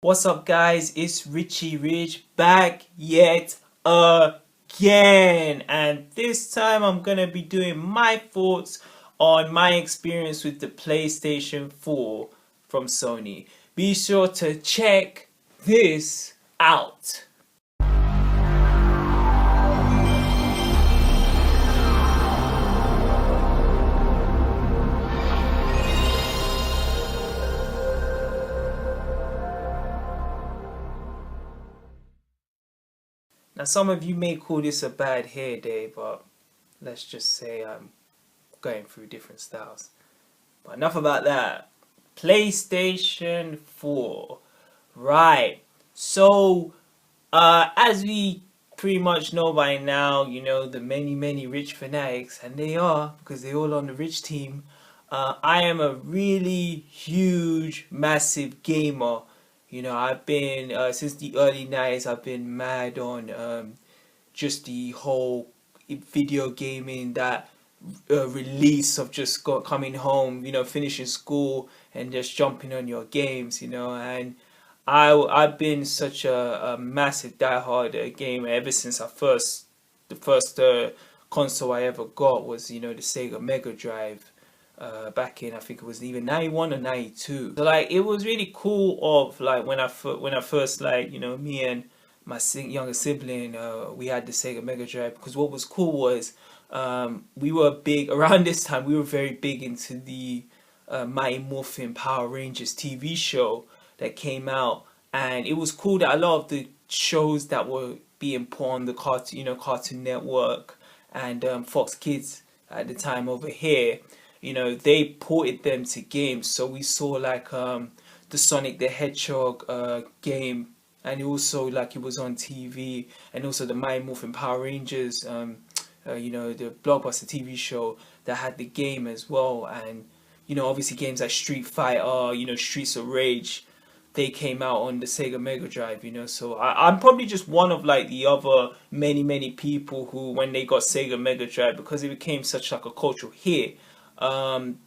What's up, guys? It's Richie Rich back yet again, and this time I'm gonna be doing my thoughts on my experience with the PlayStation 4 from Sony. Be sure to check this out. Now, some of you may call this a bad hair day, but let's just say I'm going through different styles. But enough about that. PlayStation 4. Right. So, as we pretty much know by now, the many rich fanatics, and they are, because they're all on the rich team. I am a really huge, massive gamer. I've been, since the early 90s, I've been mad on just the whole video gaming, that release of just coming home, finishing school and just jumping on your games, and I've been such a massive diehard gamer ever since the first console I ever got was the Sega Mega Drive, back in, I think it was even 91 or 92. So like it was really cool of like when I first, like, me and my younger sibling, we had the Sega Mega Drive, because what was cool was, we were big around this time. We were very big into the Mighty Morphin Power Rangers TV show that came out, and it was cool that a lot of the shows that were being put on the Cartoon Network and Fox Kids at the time over here, they ported them to games. So we saw like the Sonic the Hedgehog game, and also like it was on TV, and also the Mighty Morphin Power Rangers, the blockbuster TV show that had the game as well, and obviously games like Street Fighter, Streets of Rage, they came out on the Sega Mega Drive, so I'm probably just one of like the other many people who, when they got Sega Mega Drive, because it became such like a cultural hit,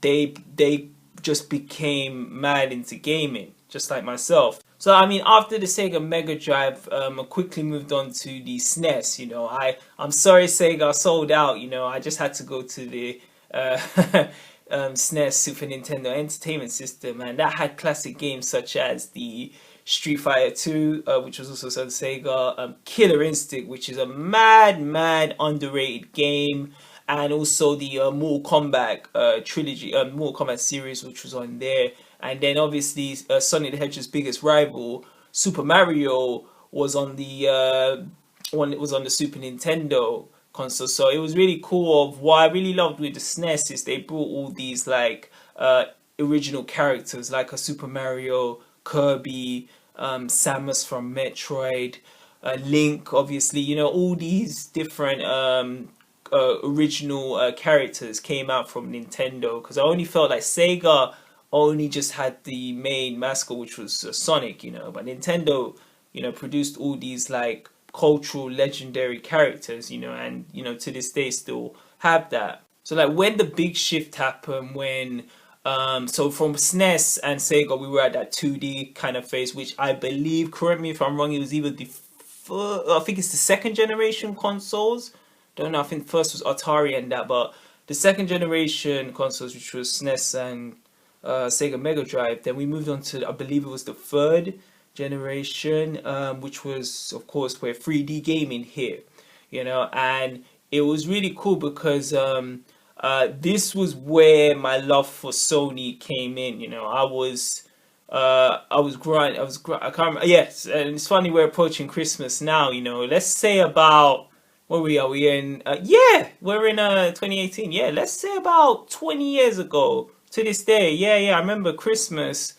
they just became mad into gaming, just like myself. So I mean, after the Sega Mega Drive, I quickly moved on to the SNES. I'm sorry, Sega sold out. I just had to go to the SNES, Super Nintendo Entertainment System, and that had classic games such as the Street Fighter 2, which was also on Sega, Killer Instinct, which is a mad underrated game, and also the Mortal Kombat trilogy, Mortal Kombat series, which was on there. And then obviously Sonic the Hedgehog's biggest rival, Super Mario, was on the Super Nintendo console. So it was really cool. Of what I really loved with the SNES is they brought all these like original characters, like a Super Mario, Kirby, Samus from Metroid, Link, obviously. All these different original characters came out from Nintendo, because I only felt like Sega only just had the main mascot, which was Sonic, but Nintendo, produced all these like cultural legendary characters, and to this day still have that. So like when the big shift happened, when so from SNES and Sega, we were at that 2D kind of phase, which I believe, correct me if I'm wrong, it was either I think it's the second generation consoles. Don't know, I think first was Atari and that, but the second generation consoles, which was SNES and Sega Mega Drive. Then we moved on to, I believe it was the third generation, which was of course where 3D gaming hit, and it was really cool because this was where my love for Sony came in. I can't remember. Yes, and it's funny, we're approaching Christmas now. Let's say about, where we are. We in we're in 2018. Yeah, let's say about 20 years ago to this day. Yeah, I remember Christmas,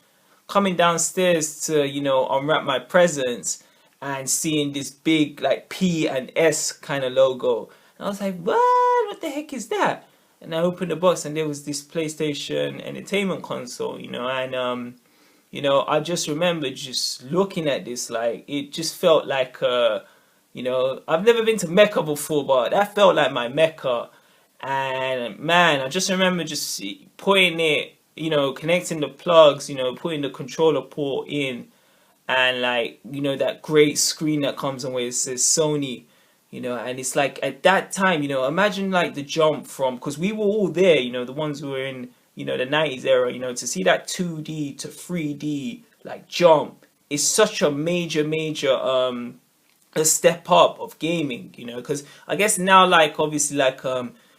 coming downstairs to unwrap my presents and seeing this big like P and S kind of logo, and I was like, what the heck is that? And I opened the box, and there was this PlayStation Entertainment console, and I just remember just looking at this, like it just felt like I've never been to Mecca before, but that felt like my Mecca. And man, I just remember just putting it, connecting the plugs, putting the controller port in, and like, you know, that great screen that comes on where it says Sony, you know. And it's like at that time, you know, imagine like the jump from, because we were all there, you know, the ones who were in, you know, the 90s era, you know, to see that 2D to 3D like jump is such a major a step up of gaming, you know. Because I guess now, like, obviously, like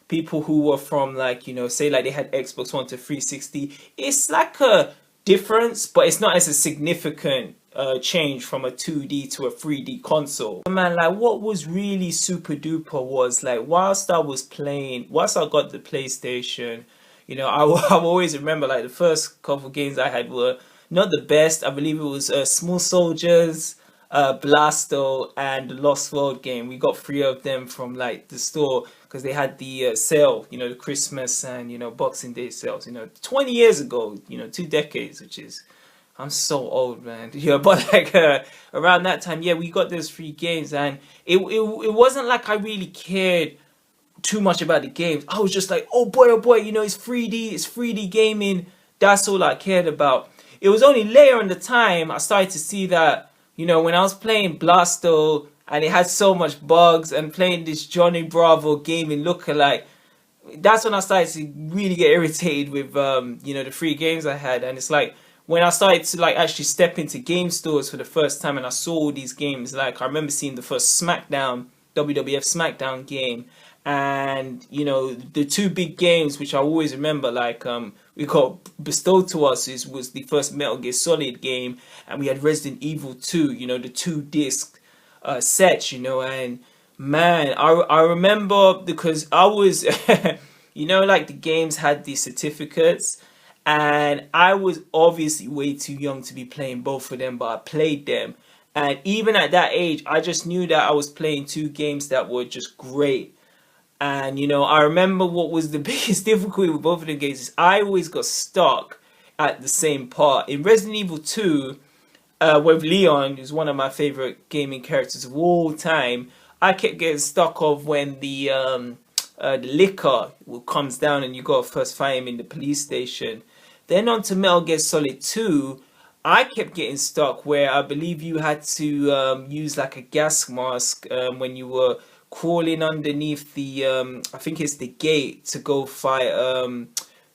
people who were from, like, you know, say like they had Xbox One to 360, it's like a difference, but it's not as a significant change from a 2D to a 3D console. Man, like, what was really super duper was like, whilst I was playing, whilst I got the PlayStation, you know, I always remember like the first couple games I had were not the best. I believe it was Small Soldiers, Blasto, and the Lost World game. We got three of them from like the store because they had the sale, you know, the Christmas and, you know, Boxing Day sales, you know, 20 years ago, you know, 2 decades, which is, I'm so old, man. Yeah, but like around that time, yeah, we got those three games, and it wasn't like I really cared too much about the games. I was just like, oh boy, you know, it's 3D gaming. That's all I cared about. It was only later in the time I started to see that, you know, when I was playing Blasto and it had so much bugs, and playing this Johnny Bravo gaming lookalike, that's when I started to really get irritated with, you know, the free games I had. And it's like, when I started to like actually step into game stores for the first time and I saw all these games, like I remember seeing the first SmackDown, WWF SmackDown game, and you know, the two big games which I always remember, like we got bestowed to us was the first Metal Gear Solid game, and we had Resident Evil 2, you know, the 2 disc sets, you know. And man, I remember because I was you know, like the games had these certificates, and I was obviously way too young to be playing both of them, but I played them. And even at that age, I just knew that I was playing two games that were just great. And you know, I remember what was the biggest difficulty with both of the games is I always got stuck at the same part. In Resident Evil 2, with Leon, who's one of my favorite gaming characters of all time, I kept getting stuck of when the liquor comes down and you gotta first fight him in the police station. Then on to Metal Gear Solid 2, I kept getting stuck where I believe you had to use like a gas mask when you were crawling underneath the I think it's the gate to go fight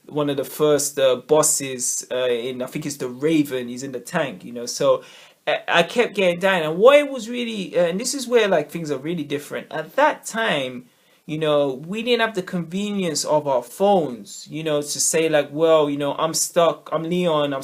one of the first bosses in, I think it's the Raven. He's in the tank, you know. So I kept getting down, and what it was really, and this is where like things are really different at that time. You know, we didn't have the convenience of our phones, you know, to say like, well, you know, I'm stuck, I'm Leon, I'm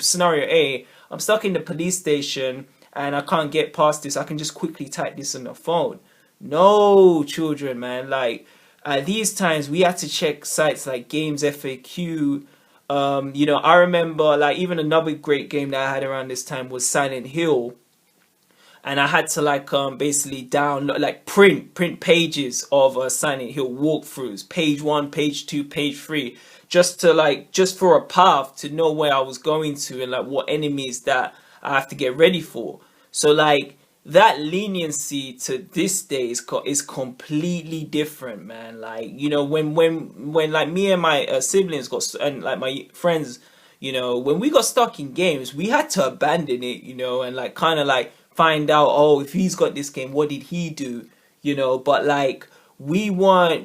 scenario A, I'm stuck in the police station and I can't get past this. I can just quickly type this on the phone. No, children, man. Like, at these times, we had to check sites like Games FAQ. You know, I remember like even another great game that I had around this time was Silent Hill. And I had to like basically download, like print pages of Silent Hill walkthroughs, page 1, page 2, page 3, just to like, just for a path to know where I was going to and like what enemies that I have to get ready for. So like that leniency to this day is completely different, man. Like, you know, when like me and my siblings got, and like my friends, you know, when we got stuck in games, we had to abandon it, you know, and like kind of like find out, oh, if he's got this game, what did he do, you know. But like we want,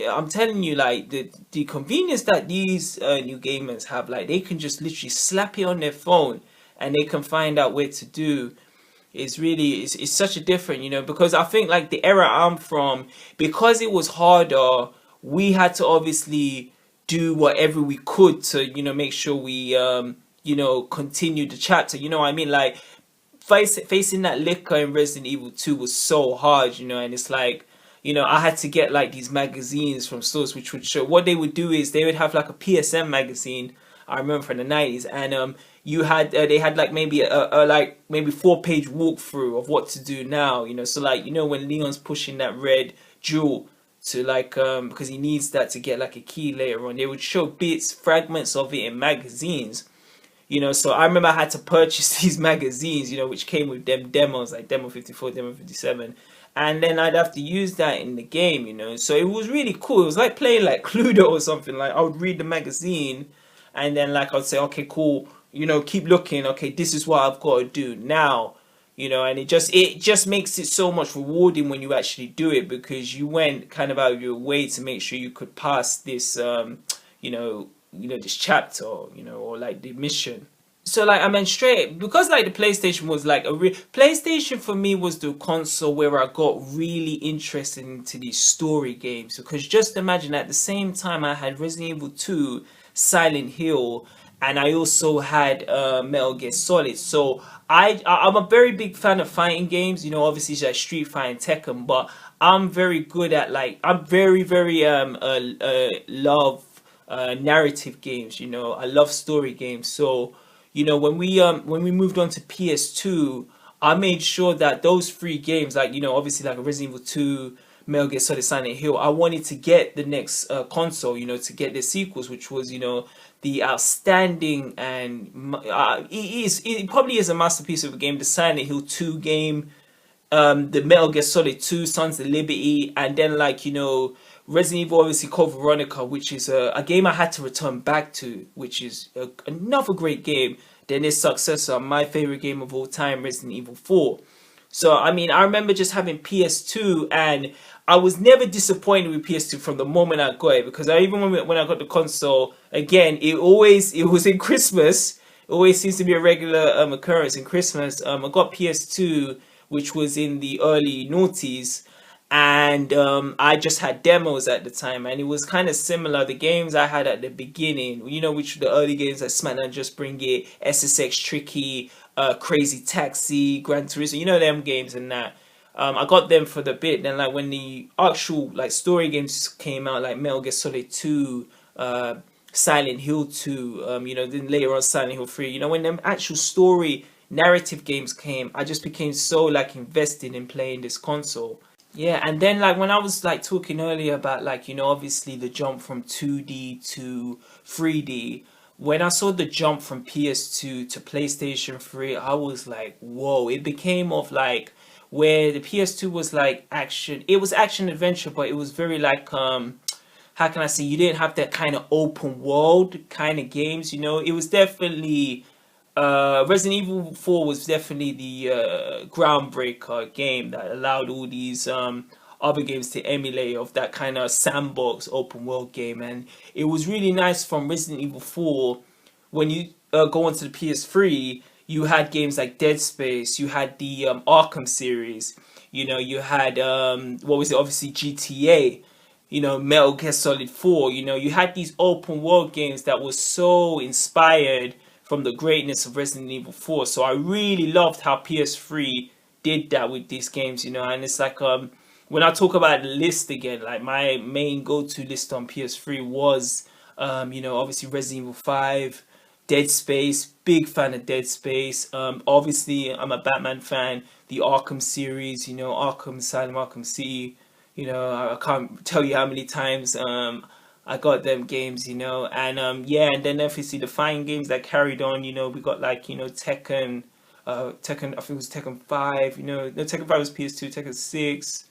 I'm telling you, like the convenience that these new gamers have, like they can just literally slap it on their phone and they can find out where to do. It's really, it's such a different, you know, because I think like the era I'm from, because it was harder, we had to obviously do whatever we could to, you know, make sure we you know, continue the chapter, you know what I mean. Like facing that liquor in Resident Evil 2 was so hard, you know. And it's like, you know, I had to get like these magazines from stores which would show, what they would do is they would have like a PSM magazine, I remember from the 90s, and you had they had like maybe a like maybe 4-page walkthrough of what to do now, you know. So like, you know, when Leon's pushing that red jewel to like because he needs that to get like a key later on, they would show bits, fragments of it in magazines. You know, so I remember I had to purchase these magazines, you know, which came with them demos, like Demo 54, Demo 57. And then I'd have to use that in the game, you know. So it was really cool. It was like playing like Cluedo or something. Like I would read the magazine and then like I'd say, okay, cool. keep looking. Okay, this is what I've got to do now. And it just makes it so much rewarding when you actually do it, because you went kind of out of your way to make sure you could pass this this chapter, or like the mission. So like I meant straight, because like the PlayStation was like PlayStation for me was the console where I got really interested into these story games, because just imagine at the same time I had Resident Evil 2, Silent Hill, and I also had Metal Gear Solid. So I'm a very big fan of fighting games, obviously it's like Street Fighter and Tekken, but I'm very good at I'm very love narrative games, I love story games. So when we moved on to PS2, I made sure that those three games, like obviously like Resident Evil 2, Metal Gear Solid, Silent Hill, I wanted to get the next console, to get the sequels, which was the outstanding, and it probably is a masterpiece of a game, the Silent Hill 2 game, the Metal Gear Solid 2, Sons of Liberty, and then Resident Evil, obviously Code Veronica, which is a game I had to return back to, which is another great game. Then its successor, my favorite game of all time, Resident Evil 4. So I mean, I remember just having PS2, and I was never disappointed with PS2 from the moment I got it, because even when I got the console, again, it was in Christmas. It always seems to be a regular occurrence in Christmas. I got PS2, which was in the early noughties, and I just had demos at the time, and it was kind of similar. The games I had at the beginning, which were the early games like SmackDown, Just Bring It, SSX Tricky, Crazy Taxi, Gran Turismo, them games and that. I got them for the bit. Then like when the actual like story games came out, like Metal Gear Solid 2, Silent Hill 2, then later on Silent Hill 3, when them actual story narrative games came, I just became so like invested in playing this console. Yeah, and then like when I was like talking earlier about like obviously the jump from 2D to 3D, when I saw the jump from PS2 to PlayStation 3, I was like, whoa, it became of like where the PS2 was like action, it was action adventure, but it was very like how can I say, you didn't have that kind of open world kind of games, it was definitely Resident Evil 4 was definitely the groundbreaker game that allowed all these other games to emulate of that kind of sandbox open world game. And it was really nice from Resident Evil 4, when you go onto the PS3, you had games like Dead Space, you had the Arkham series, you had what was it, obviously GTA, Metal Gear Solid 4, you had these open world games that were so inspired from the greatness of Resident Evil 4. So I really loved how PS3 did that with these games, and it's like when I talk about the list again, like my main go-to list on PS3 was obviously Resident Evil 5, Dead Space, big fan of Dead Space. Obviously I'm a Batman fan, the Arkham series, Arkham Asylum, Arkham City, I can't tell you how many times I got them games, and then obviously the fighting games that carried on, we got like, Tekken, I think it was Tekken 5, no, Tekken 5 was PS2, Tekken 6,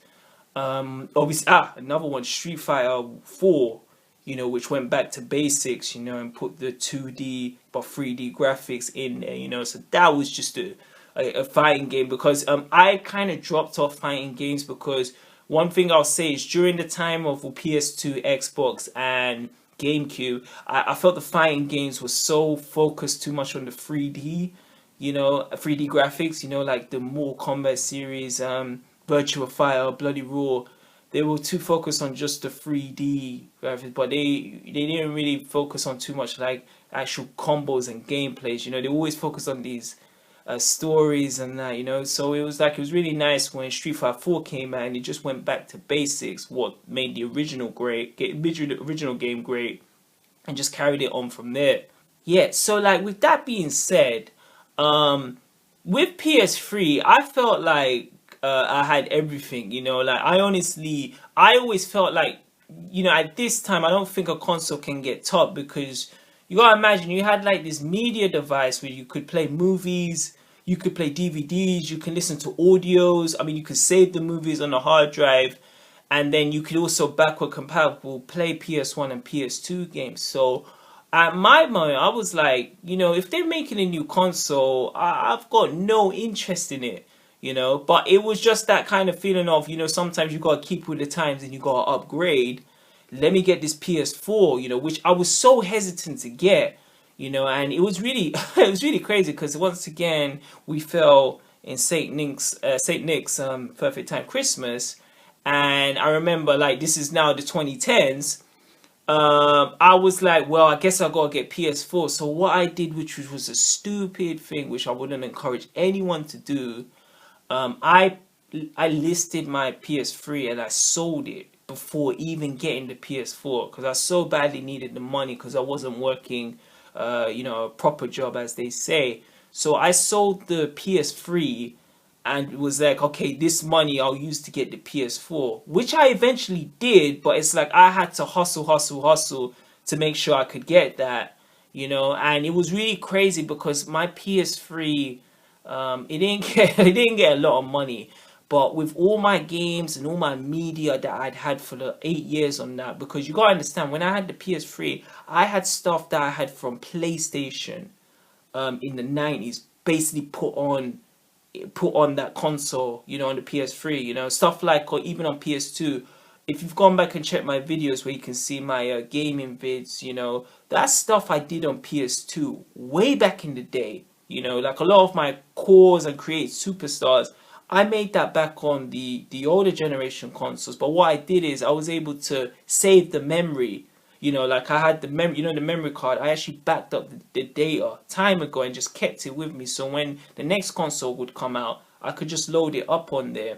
obviously, another one, Street Fighter 4, which went back to basics, and put the 2D but 3D graphics in there, so that was just a fighting game, because I kind of dropped off fighting games, because one thing I'll say is during the time of PS2, Xbox, and GameCube, I felt the fighting games were so focused too much on the 3D, 3D graphics, like the Mortal Kombat series, Virtua Fighter, Bloody Roar. They were too focused on just the 3D graphics, but they didn't really focus on too much like actual combos and gameplays. They always focused on these stories and that, so it was really nice when Street Fighter 4 came out and it just went back to basics, what made the original game great, and just carried it on from there. Yeah, so like with that being said, with PS3 I felt like I had everything, like I always felt like, at this time I don't think a console can get top, because you gotta imagine you had like this media device where you could play movies, you could play DVDs, you can listen to audios. I mean, you could save the movies on a hard drive, and then you could also backward compatible play PS1 and PS2 games. So at my moment, I was like, if they're making a new console, I've got no interest in it, But it was just that kind of feeling of, sometimes you gotta keep with the times and you gotta upgrade. Let me get this PS4, which I was so hesitant to get, and it was really, it was really crazy because once again we fell in Saint Nick's Perfect Time Christmas, and I remember like this is now the 2010s. I was like, well, I guess I gotta get PS4. So what I did, which was a stupid thing, which I wouldn't encourage anyone to do, I listed my PS3 and I sold it before even getting the PS4 because I so badly needed the money because I wasn't working, a proper job as they say. So I sold the PS3 and was like, okay, this money I'll use to get the PS4, which I eventually did, but it's like I had to hustle to make sure I could get that, and it was really crazy because my PS3, it didn't get it didn't get a lot of money, but with all my games and all my media that I'd had for the 8 years on that, because you gotta understand, when I had the PS3, I had stuff that I had from PlayStation, in the 90s, basically put on that console, on the PS3, stuff like, or even on PS2. If you've gone back and checked my videos where you can see my gaming vids, that stuff I did on PS2 way back in the day, like a lot of my cores and create superstars, I made that back on the older generation consoles. But what I did is I was able to save the memory. Like I had the the memory card. I actually backed up the data time ago and just kept it with me. So when the next console would come out, I could just load it up on there.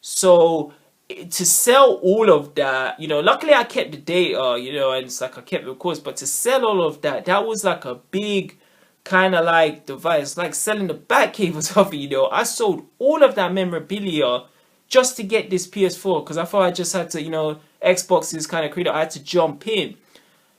So to sell all of that, luckily I kept the data, and it's like I kept the course. But to sell all of that, that was like a big kind of like device, like selling the back cables off it. I sold all of that memorabilia just to get this PS4 because I thought I just had to, Xbox is kind of creative. I had to jump in,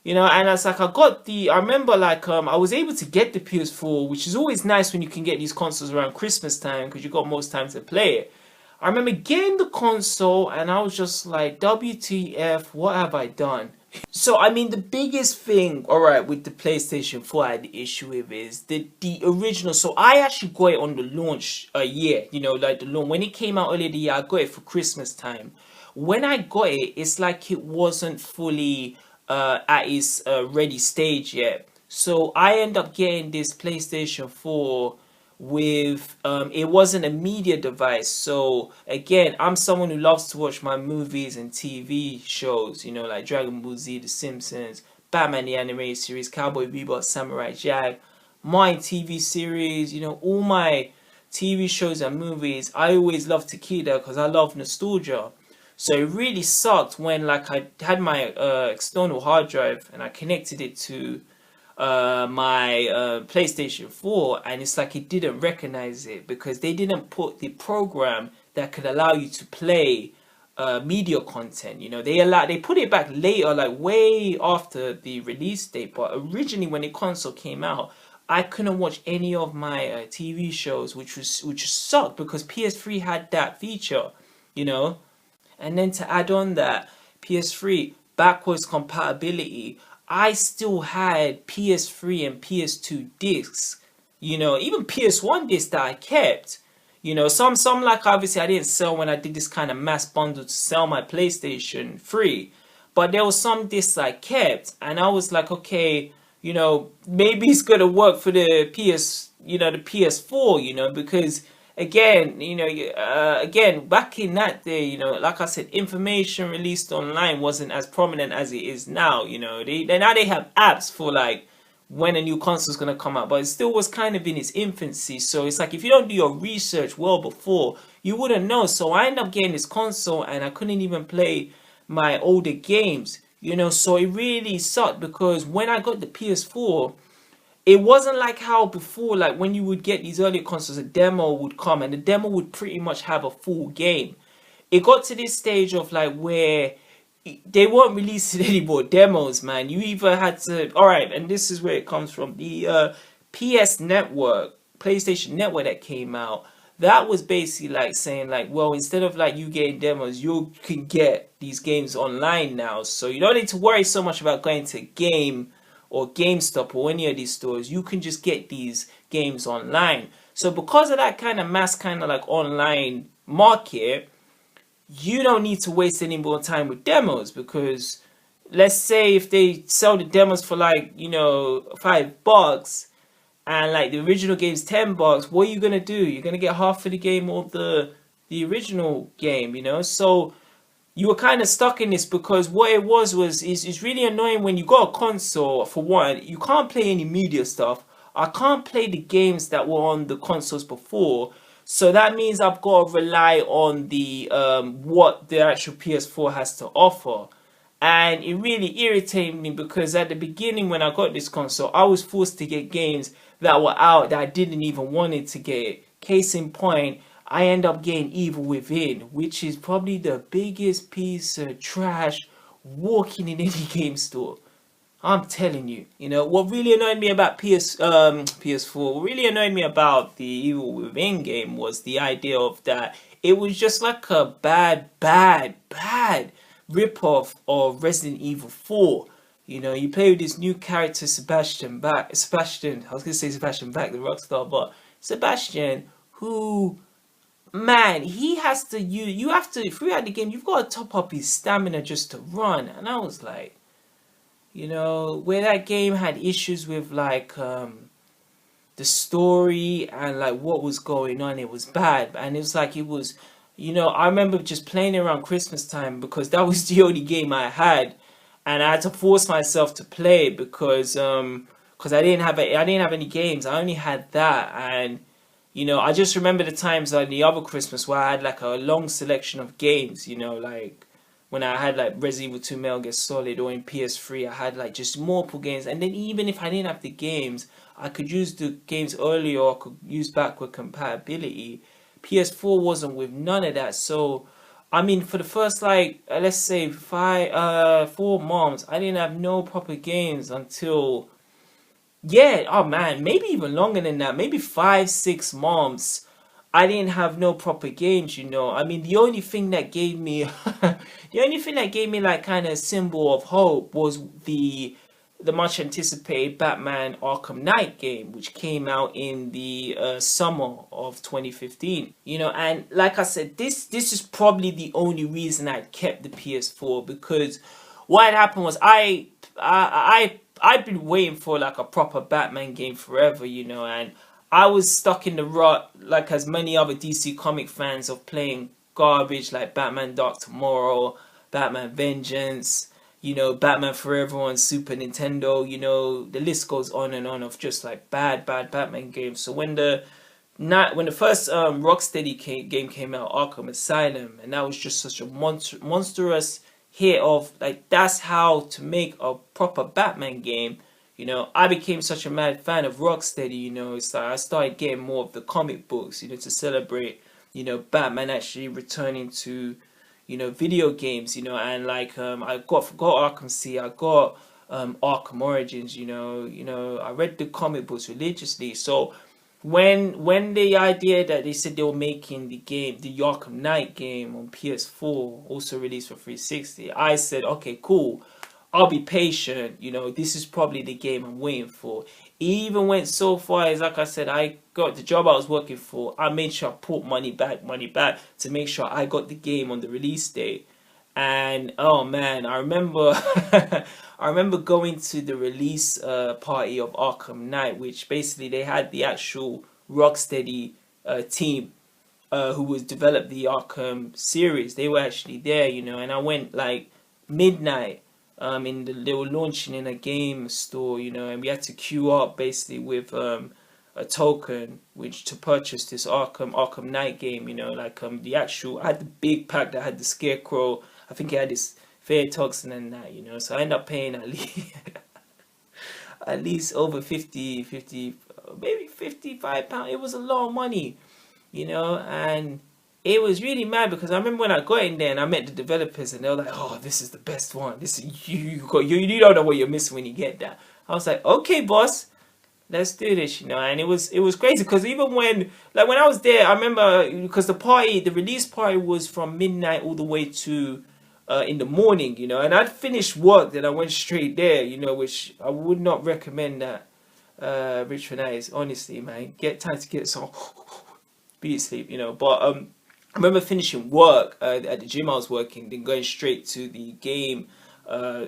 and it's like I remember like I was able to get the PS4, which is always nice when you can get these consoles around Christmas time because you got most time to play it. I remember getting the console and I was just like, WTF, what have I done? So I mean, the biggest thing, all right, with the PlayStation 4 I had the issue with is the original. So I actually got it on the launch year, like the launch when it came out earlier the year. I got it for Christmas time. When I got it, it's like it wasn't fully at its ready stage yet. So I end up getting this PlayStation 4 with it wasn't a media device. So again, I'm someone who loves to watch my movies and TV shows, like Dragon Ball Z, The Simpsons, Batman the Animated Series, Cowboy Bebop, Samurai Jack, my TV series, all my TV shows and movies. I always love to keep that because I love nostalgia. So it really sucked when like I had my external hard drive and I connected it to my PlayStation 4, and it's like it didn't recognize it because they didn't put the program that could allow you to play media content. They put it back later, like way after the release date. But originally, when the console came out, I couldn't watch any of my TV shows, which sucked because PS3 had that feature, And then to add on that PS3 backwards compatibility, I still had PS3 and PS2 discs, even PS1 discs that I kept. Some like obviously I didn't sell when I did this kind of mass bundle to sell my PlayStation 3, but there was some discs I kept, and I was like, okay, maybe it's gonna work for the the PS4, because again, again, back in that day, like I said, information released online wasn't as prominent as it is now. Now they have apps for like when a new console is gonna come out, but it still was kind of in its infancy. So it's like if you don't do your research well before, you wouldn't know. So I ended up getting this console, and I couldn't even play my older games. So it really sucked because when I got the PS4. It wasn't like how before, like when you would get these earlier consoles, a demo would come and the demo would pretty much have a full game. It got to this stage of like where they weren't releasing any more demos, man. You either had to, all right, and this is where it comes from. The PS Network, PlayStation Network that came out, that was basically like saying like, well, instead of like you getting demos, you can get these games online now. So you don't need to worry so much about going to game or GameStop or any of these stores, you can just get these games online. So because of that kind of mass kind of like online market, you don't need to waste any more time with demos, because let's say if they sell the demos for like, you know, $5 and like the original game's $10, what are you gonna do? You're gonna get half of the game or the original game, you know? So you were kind of stuck in this, because what it was is really annoying when you got a console. For one, you can't play any media stuff. I can't play the games that were on the consoles before. So that means I've got to rely on the what the actual PS4 has to offer. And it really irritated me, because at the beginning when I got this console, I was forced to get games that were out that I didn't even wanted to get. Case in point, I end up getting Evil Within, which is probably the biggest piece of trash walking in any game store. I'm telling you, you know, what really annoyed me about PS4, what really annoyed me about the Evil Within game was the idea of that it was just like a bad rip-off of Resident Evil 4. You know, you play with this new character, Sebastian, I was gonna say Sebastian Bach, the rockstar, but Sebastian, who, man, he has to, you have to, throughout the game, you've got to top up his stamina just to run. And I was like, you know, where that game had issues with like the story and like what was going on, it was bad. And it was like, it was, you know, I remember just playing around Christmas time, because that was the only game I had, and I had to force myself to play because I didn't have any games. I only had that. And you know, I just remember the times like the other Christmas where I had like a long selection of games, you know, like when I had like Resident Evil 2 Metal Gear Solid, or in PS3 I had like just multiple games. And then even if I didn't have the games, I could use the games earlier, or I could use backward compatibility. PS4 wasn't with none of that. So I mean, for the first like let's say 4 months, I didn't have no proper games until, yeah, oh man, maybe even longer than that, maybe 5-6 months. I didn't have no proper games, you know. I mean, the only thing that gave me, the only thing that gave me like kind of symbol of hope was the much anticipated Batman Arkham Knight game, which came out in the summer of 2015. You know, and like I said, this is probably the only reason I kept the PS4, because what had happened was I've been waiting for like a proper Batman game forever, you know, and I was stuck in the rut, like as many other DC comic fans, of playing garbage like Batman Dark Tomorrow, Batman Vengeance, you know, Batman Forever on Super Nintendo, you know, the list goes on and on of just like bad Batman games. So when the first Rocksteady game came out, Arkham Asylum, and that was just such a monstrous hit of like, that's how to make a proper Batman game. You know, I became such a mad fan of Rocksteady, you know. It's like I started getting more of the comic books, you know, to celebrate, you know, Batman actually returning to, you know, video games, you know. And like I got Arkham City, I got Arkham Origins, you know, I read the comic books religiously. So when the idea that they said they were making the Arkham Knight game on PS4, also released for 360, I said, okay, cool, I'll be patient, you know, this is probably the game I'm waiting for. It even went so far as, like I said, I got the job I was working for, I made sure I put money back to make sure I got the game on the release date. And oh man, I remember I remember going to the release party of Arkham Knight, which basically they had the actual Rocksteady team who was developed the Arkham series. They were actually there, you know, and I went like midnight. They were launching in a game store, you know, and we had to queue up basically with a token to purchase this Arkham Knight game, you know, like the actual, I had the big pack that had the Scarecrow. I think it had this fair toxin and that, you know, so I ended up paying at least at least over 50, maybe £55. It was a lot of money, you know, and it was really mad because I remember when I got in there and I met the developers and they were like, "Oh, this is the best one. This is you don't know what you're missing when you get that." I was like, "Okay, boss, let's do this," you know. And it was crazy because even when I was there, I remember because the release party was from midnight all the way to in the morning, you know, and I'd finished work, then I went straight there, you know, which I would not recommend that. Richmond is honestly, man, get time to get some beauty sleep, you know. But I remember finishing work at the gym I was working, then going straight to the game.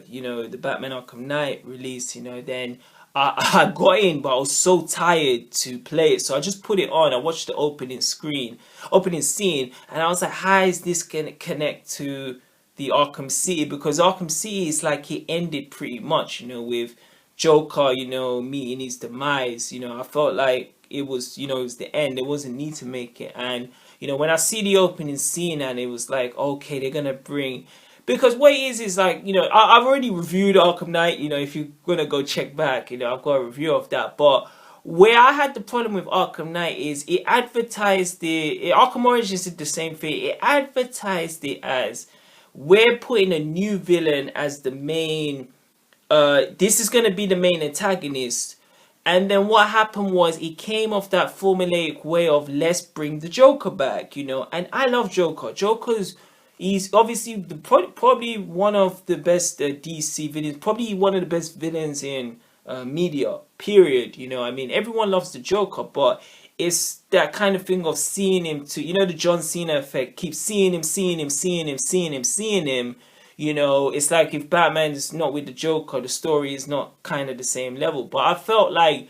You know, the Batman Arkham Knight release. You know, then I got in, but I was so tired to play it, so I just put it on. I watched the opening scene, and I was like, how is this gonna connect to the Arkham City? Because Arkham City is like it ended pretty much, you know, with Joker, you know, meeting his demise. You know, I felt like it was, you know, it was the end. There wasn't need to make it. And you know, when I see the opening scene, and it was like, okay, they're gonna bring, because what it is like, you know, I've already reviewed Arkham Knight. You know, if you're gonna go check back, you know, I've got a review of that. But where I had the problem with Arkham Knight is it advertised Arkham Origins did the same thing. It advertised it as, we're putting a new villain as the main. This is gonna be the main antagonist. And then what happened was it came off that formulaic way of, let's bring the Joker back, you know. And I love Joker. He's obviously probably one of the best DC villains, probably one of the best villains in media, period. You know, I mean, everyone loves the Joker, but it's that kind of thing of seeing him to, you know, the John Cena effect. Keep seeing him, seeing him, seeing him, seeing him, seeing him. You know, it's like if Batman is not with the Joker, the story is not kind of the same level. But I felt like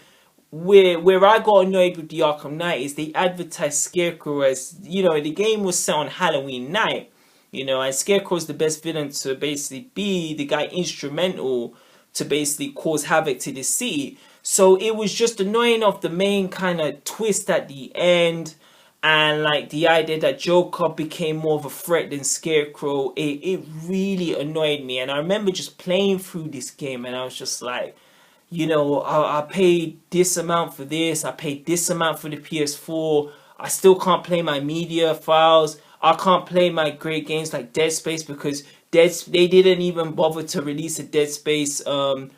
where I got annoyed with the Arkham Knight is they advertised Scarecrow as, you know, the game was set on Halloween night, you know, and Scarecrow's the best villain to basically be the guy instrumental to basically cause havoc to the city. So it was just annoying of the main kind of twist at the end. And like the idea that Joker became more of a threat than Scarecrow, it really annoyed me. And I remember just playing through this game, and I was just like, you know, I paid this amount for this, I paid this amount for the PS4, I still can't play my media files, I can't play my great games like Dead Space, because they didn't even bother to release a Dead Space kind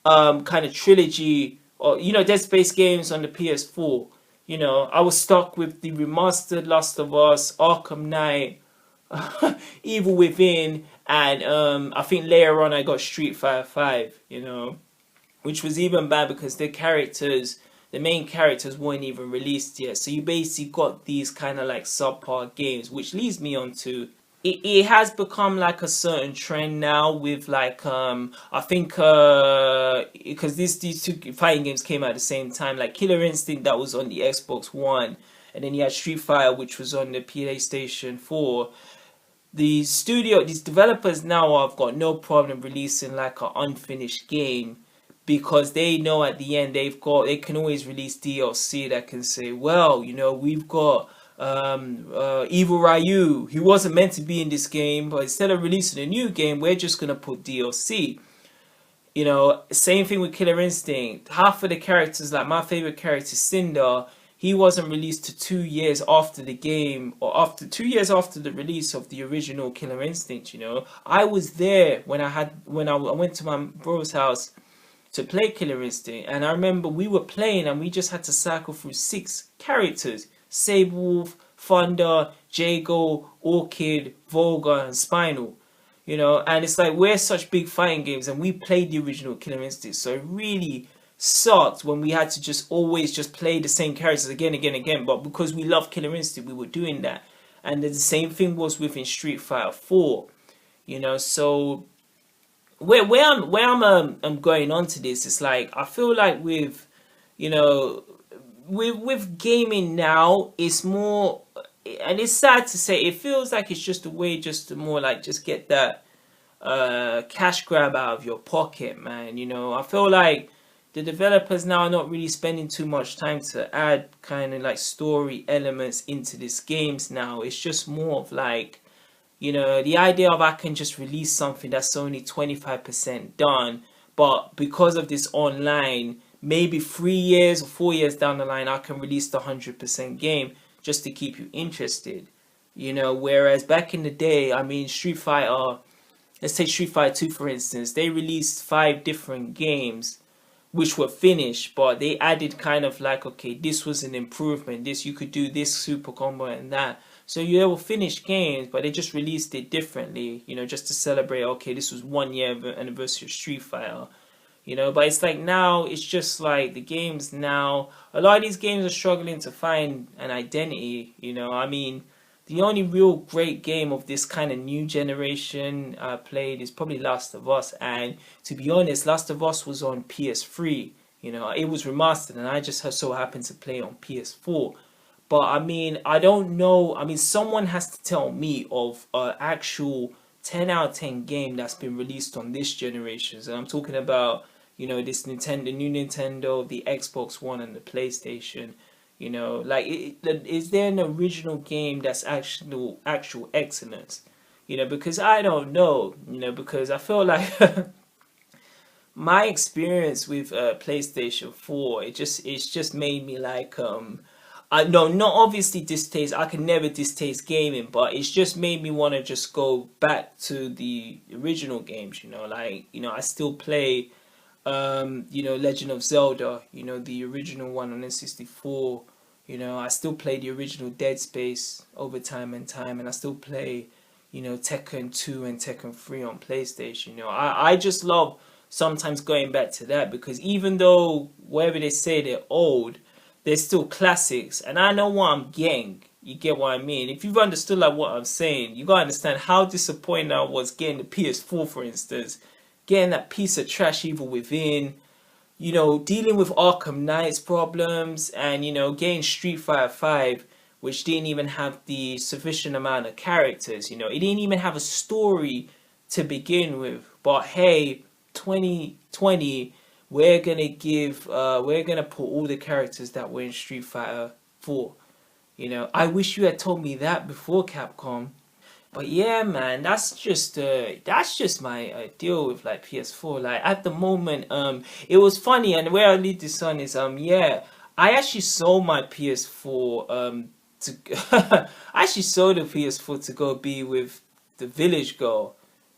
of trilogy, or, you know, Dead Space games on the PS4. You know, I was stuck with the remastered Last of Us, Arkham Knight, Evil Within, and I think later on I got Street Fighter 5, you know, which was even bad because the main characters weren't even released yet. So you basically got these kind of like subpar games, which leads me on to, it has become like a certain trend now with like I think because these two fighting games came out at the same time, like Killer Instinct that was on the Xbox One, and then you had Street Fighter which was on the PlayStation 4. These developers now have got no problem releasing like an unfinished game, because they know at the end they can always release DLC that can say, well, you know, we've got Evil Ryu, he wasn't meant to be in this game, but instead of releasing a new game, we're just gonna put DLC. You know, same thing with Killer Instinct. Half of the characters, like my favorite character Cinder, he wasn't released to 2 years after the game, or after 2 years after the release of the original Killer Instinct. You know, I was there when I went to my bro's house to play Killer Instinct, and I remember we were playing and we just had to cycle through 6 characters: Saberwolf, Thunder, Jago, Orchid, Volga, and Spinal. You know, and it's like, we're such big fighting games and we played the original Killer Instinct, so it really sucked when we had to just always just play the same characters again, but because we love Killer Instinct, we were doing that. And the same thing was within Street Fighter 4. You know, so where I'm going on to this, it's like, I feel like with, you know, with gaming now, it's more, and it's sad to say, it feels like it's just a way just to more like just get that cash grab out of your pocket, man. You know, I feel like the developers now are not really spending too much time to add kind of like story elements into these games now. It's just more of like, you know, the idea of, I can just release something that's only 25% done, but because of this online, maybe 3 years or 4 years down the line, I can release the 100% game just to keep you interested. You know, whereas back in the day, I mean, Street Fighter, let's take Street Fighter 2 for instance, they released 5 different games, which were finished, but they added kind of like, okay, this was an improvement, this you could do this super combo and that. So they were finished games, but they just released it differently, just to celebrate, okay, this was 1 year anniversary of Street Fighter. But it's like now, it's just like the games now, a lot of these games are struggling to find an identity. I mean, the only real great game of this kind of new generation played is probably Last of Us. And to be honest, Last of Us was on PS3. It was remastered, and I just so happened to play on PS4. But I mean, I don't know. I mean, someone has to tell me of an actual 10 out of 10 game that's been released on this generation. And I'm talking about, this Nintendo, new Nintendo, the Xbox One, and the PlayStation. Like, is there an original game that's actual excellence? Because I don't know. Because I feel like my experience with PlayStation 4, it's just made me like I no, not obviously distaste. I can never distaste gaming, but it's just made me want to just go back to the original games. Like, I still play Legend of Zelda, the original one on N64. I still play the original Dead Space over time and time, and I still play, Tekken 2 and Tekken 3 on PlayStation. I just love sometimes going back to that, because even though whatever they say they're old, they're still classics, and I know what I'm getting. You get what I mean? If you've understood like what I'm saying, you gotta understand how disappointed I was getting the PS4, for instance, getting that piece of trash Evil Within, dealing with Arkham Knight's problems, and getting Street Fighter 5, which didn't even have the sufficient amount of characters. It didn't even have a story to begin with. But hey, 2020. We're gonna put all the characters that were in Street Fighter 4. I wish you had told me that before, Capcom. But yeah, man, that's just my deal with like PS4. Like at the moment, it was funny, and where I lead this on is yeah, I actually sold my PS4 I actually sold the PS4 to go be with the village girl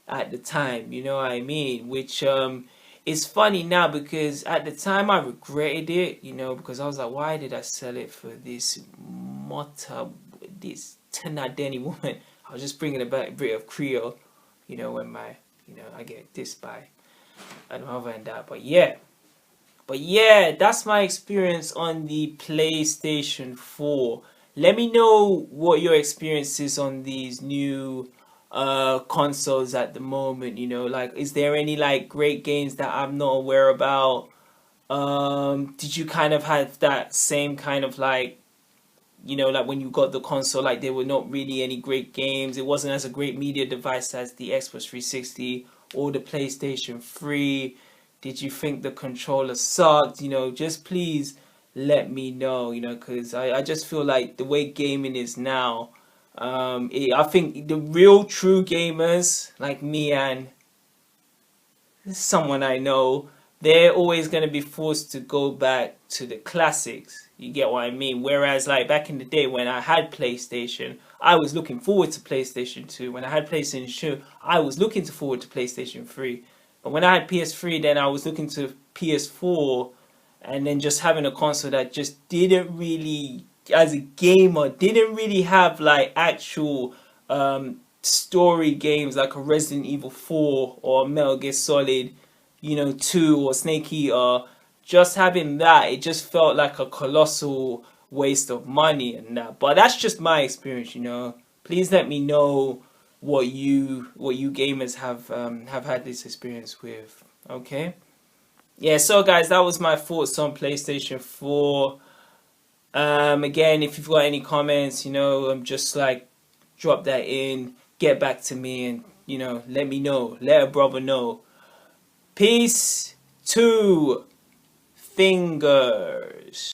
at the time. You know what I mean? Which it's funny now, because at the time I regretted it, because I was like, why did I sell it for this this Tanadeni woman? I was just bringing a bit of Creole, when I get dissed by another and that. But yeah, that's my experience on the PlayStation 4. Let me know what your experience is on these new consoles at the moment. Like, is there any like great games that I'm not aware about? Did you kind of have that same kind of like, like when you got the console, like there were not really any great games, it wasn't as a great media device as the Xbox 360 or the PlayStation 3? Did you think the controller sucked? Just please let me know, because I just feel like the way gaming is now, I think the real true gamers like me and someone I know, they're always going to be forced to go back to the classics. You get what I mean? Whereas like back in the day when I had PlayStation, I was looking forward to PlayStation 2. When I had PlayStation 2, I was looking forward to PlayStation 3. But when I had PS3, then I was looking to PS4, and then just having a console that just didn't really, as a gamer, didn't really have like actual story games like a Resident Evil 4 or Metal Gear Solid, 2 or Snake Eater. Just having that, it just felt like a colossal waste of money and that. But that's just my experience, Please let me know what you gamers have had this experience with. Okay? Yeah, so guys, that was my thoughts on PlayStation 4. Again, if you've got any comments, just like drop that in, get back to me, and let me know, let a brother know. Peace, 2 fingers.